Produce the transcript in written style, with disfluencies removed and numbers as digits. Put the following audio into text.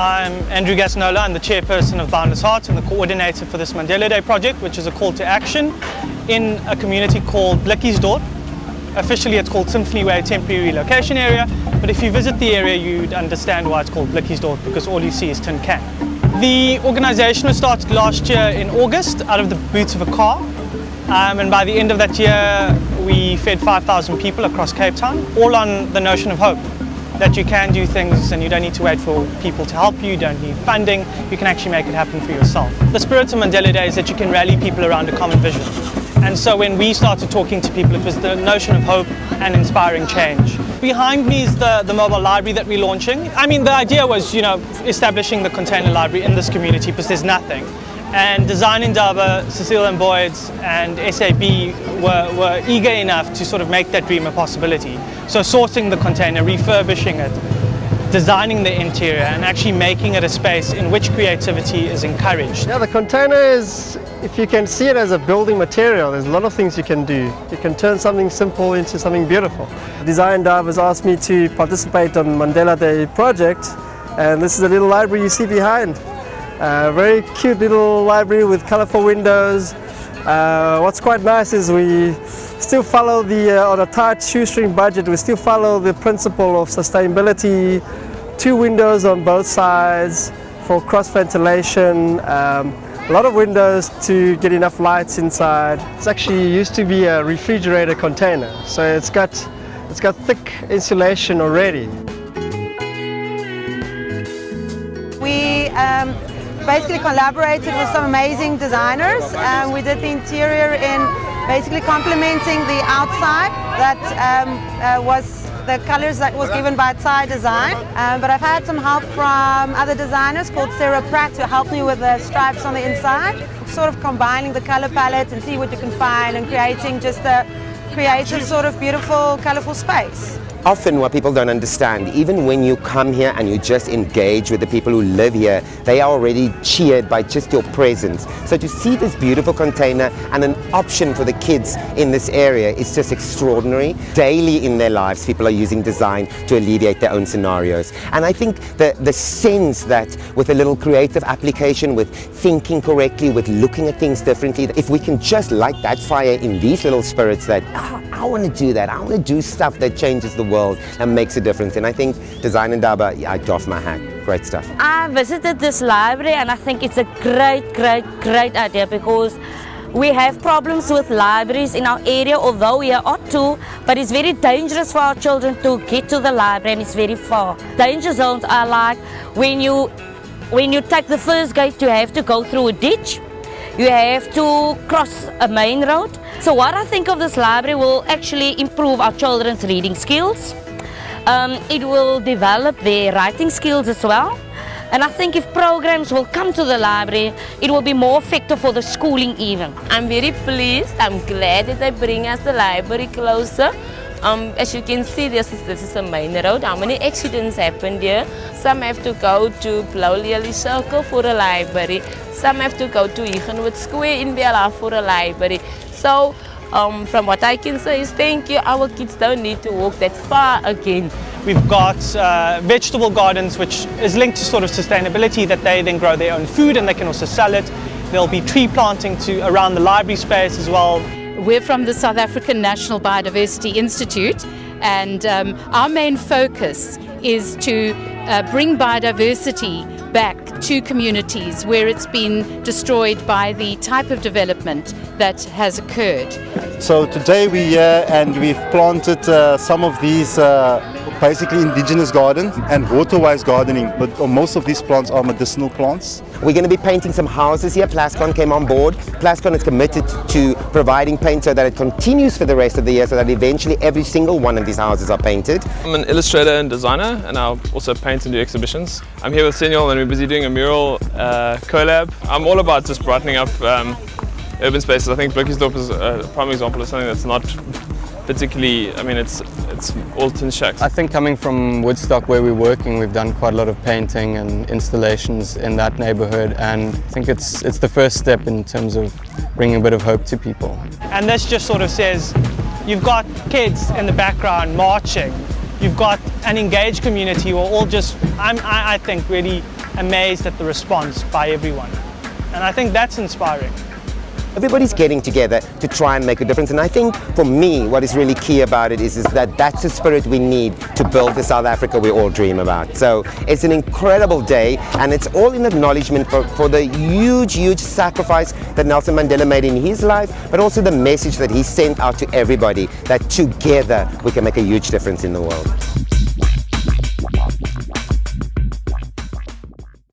I'm Andrew Gasnola. I'm the chairperson of Boundless Heart and the coordinator for this Mandela Day project, which is a call to action in a community called Blikkiesdorp. Officially it's called Symphony Way Temporary Relocation Area, but if you visit the area you'd understand why it's called Blikkiesdorp, because all you see is tin can. The organisation was started last year in August out of the boots of a car, and by the end of that year we fed 5,000 people across Cape Town, all on the notion of hope, that you can do things and you don't need to wait for people to help you, you don't need funding, you can actually make it happen for yourself. The spirit of Mandela Day is that you can rally people around a common vision. And so when we started talking to people, it was the notion of hope and inspiring change. Behind me is the mobile library that we're launching. I mean, the idea was, establishing the container library in this community because there's nothing. And Design Indaba, Cecile Boyd and SAB were eager enough to sort of make that dream a possibility. So sourcing the container, refurbishing it, designing the interior and actually making it a space in which creativity is encouraged. Yeah, the container is, if you can see it as a building material, there's a lot of things you can do. You can turn something simple into something beautiful. Design Indaba has asked me to participate on Mandela Day project, and this is a little library you see behind. Very cute little library with colorful windows. What's quite nice is we still follow on a tight shoestring budget, we still follow the principle of sustainability, 2 windows on both sides for cross ventilation, a lot of windows to get enough lights inside. It's actually used to be a refrigerator container, so it's got thick insulation already. We basically collaborated with some amazing designers. We did the interior in basically complementing the outside that was the colors that was given by Tsai design. But I've had some help from other designers called Sarah Pratt to help me with the stripes on the inside, sort of combining the color palette and see what you can find and creating just a creative sort of beautiful colorful space. Often what people don't understand, even when you come here and you just engage with the people who live here, they are already cheered by just your presence. So to see this beautiful container and an option for the kids in this area is just extraordinary. Daily in their lives, people are using design to alleviate their own scenarios. And I think the sense that with a little creative application, with thinking correctly, with looking at things differently, if we can just light that fire in these little spirits that, I want to do that, I want to do stuff that changes the world and makes a difference. And I think Design Indaba, I doff my hat. Great stuff. I visited this library and I think it's a great idea because we have problems with libraries in our area, although we are ought to, but it's very dangerous for our children to get to the library and it's very far. Danger zones are like when you take the first gate, you have to go through a ditch. You have to cross a main road. So what I think of this library will actually improve our children's reading skills. It will develop their writing skills as well. And I think if programs will come to the library, it will be more effective for the schooling even. I'm very pleased. I'm glad that they bring us the library closer. As you can see, this is a main road. How many accidents happened here? Some have to go to Blue Lily Circle for a library. Some have to go to Huguenot Square in Bella for a library. So, from what I can say is thank you. Our kids don't need to walk that far again. We've got vegetable gardens, which is linked to sort of sustainability, that they then grow their own food and they can also sell it. There'll be tree planting around the library space as well. We're from the South African National Biodiversity Institute, and our main focus is to bring biodiversity back to communities where it's been destroyed by the type of development that has occurred. So today we're here and we've planted some of these basically indigenous gardens and water-wise gardening, but most of these plants are medicinal plants. We're going to be painting some houses here. Plascon came on board. Plascon is committed to providing paint so that it continues for the rest of the year, so that eventually every single one of these houses are painted. I'm an illustrator and designer, and I also paint and do exhibitions. I'm here with Cecile and we're busy doing a mural collab. I'm all about just brightening up urban spaces. I think Blikkiesdorp is a prime example of something that's not particularly, I mean, it's all tin shacks. I think coming from Woodstock where we're working, we've done quite a lot of painting and installations in that neighborhood, and I think it's the first step in terms of bringing a bit of hope to people. And this just sort of says, you've got kids in the background marching, you've got an engaged community who are all just, I think, really amazed at the response by everyone. And I think that's inspiring. Everybody's getting together to try and make a difference, and I think for me what is really key about it is that that's the spirit we need to build the South Africa we all dream about. So it's an incredible day, and it's all in acknowledgement for the huge sacrifice that Nelson Mandela made in his life, but also the message that he sent out to everybody, that together we can make a huge difference in the world.